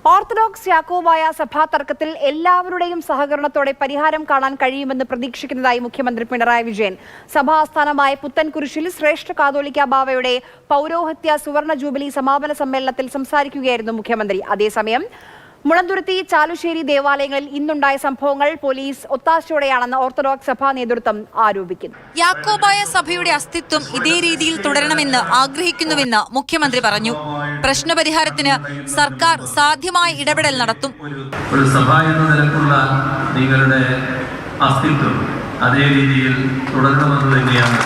Orthodox Yakobaya സഭാ തർക്കത്തിൽ എല്ലാവരുടെയും സഹകരണത്തോടെ പരിഹാരം കാണാൻ കഴിയുമെന്ന് പ്രതീക്ഷിക്കുന്നതായി മുഖ്യമന്ത്രി പിണറായി വിജയൻ. സഭാസ്ഥാനമായ പുത്തൻകുരിശിൽ ശ്രേഷ്ഠ കാതോലിക്ക ബാവയുടെ പൗരോഹിത്യ സുവർണ ജൂബിലി സമാപന സമ്മേളനത്തിൽ സംസാരിക്കുകയായിരുന്നു മുഖ്യമന്ത്രി. അതേസമയം മുളന്തുരുത്തി, ചാലുശ്ശേരി ദേവാലയങ്ങളിൽ ഇന്നുണ്ടായ സംഭവങ്ങൾ പോലീസ് ഒത്താശയോടെയാണെന്ന് ഓർത്തഡോക്സ് സഭാ നേതൃത്വം ആരോപിക്കുന്നു. യാക്കോബായ സഭയുടെ അസ്തിത്വം ഇതേ രീതിയിൽ തുടരണമെന്ന് ആഗ്രഹിക്കുന്നുവെന്ന് മുഖ്യമന്ത്രി പറഞ്ഞു. പ്രശ്നപരിഹാരത്തിന് സർക്കാർ സാധ്യമായ ഇടപെടൽ നടത്തും. ഒരു സഭ എന്ന നിലക്കുള്ള നിങ്ങളുടെ അസ്തിത്വം അതേ രീതിയിൽ തുടരണമെന്ന് തന്നെയാണ്.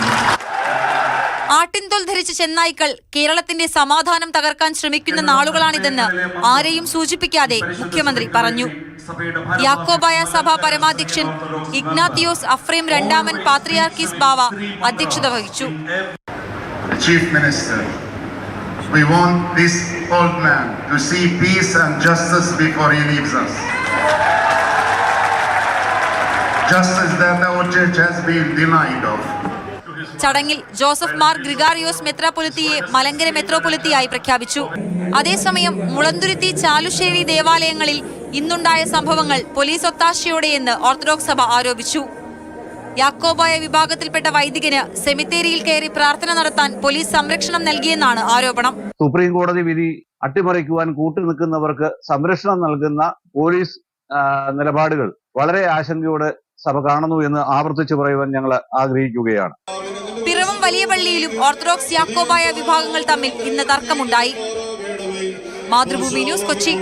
ആട്ടിൻതോൽ ധരിച്ച ചെന്നായ്ക്കൾ കേരളത്തിന്റെ സമാധാനം തകർക്കാൻ ശ്രമിക്കുന്ന നാളുകളാണിതെന്ന് ആരെയും സൂചിപ്പിക്കാതെ മുഖ്യമന്ത്രി പറഞ്ഞു. യാക്കോബായ സഭ പരമാധ്യക്ഷൻ ഇഗ്നാത്തിയോസ് അഫ്രേം രണ്ടാമൻ പാത്രിയാർക്കീസ് ബാവ അധ്യക്ഷത വഹിച്ചു. Chief Minister, we want this old man to see peace and justice before he leaves us. Justice that our church has been denied of. ചടങ്ങിൽ ജോസഫ് മാർ ഗ്രിഗാറിയോസ് മെത്രാപ്പൊലിത്തയെ മലങ്കര മെത്രോപൊലിത്തയായി പ്രഖ്യാപിച്ചു. അതേസമയം മുളന്തുരുത്തി, ചാലുശ്ശേരി ദേവാലയങ്ങളിൽ ഇന്നുണ്ടായ സംഭവങ്ങൾ പോലീസ് ഒത്താശയോടെയെന്ന് ഓർത്തഡോക്സ് സഭ ആരോപിച്ചു. യാക്കോബായ വിഭാഗത്തിൽപ്പെട്ട വൈദികന് സെമിത്തേരിയിൽ കയറി പ്രാർത്ഥന നടത്താൻ പോലീസ് സംരക്ഷണം നൽകിയെന്നാണ് ആരോപണം. സുപ്രീം കോടതി വിധി അട്ടിമറിക്കുവാൻ കൂട്ടുനിൽക്കുന്നവർക്ക് സംരക്ഷണം നൽകുന്ന പോലീസ് നിലപാടുകൾ വളരെ ആശങ്കയോടെ സഭ കാണുന്നു എന്ന് ആവർത്തിച്ചു പറയുവാൻ ഞങ്ങൾ ആഗ്രഹിക്കുകയാണ്. പിറവം വലിയ പള്ളിയിലും ഓർത്തഡോക്സ് യാക്കോബായ വിഭാഗങ്ങൾ തമ്മിൽ ഇന്ന് തർക്കമുണ്ടായി. മാതൃഭൂമി ന്യൂസ്, കൊച്ചി.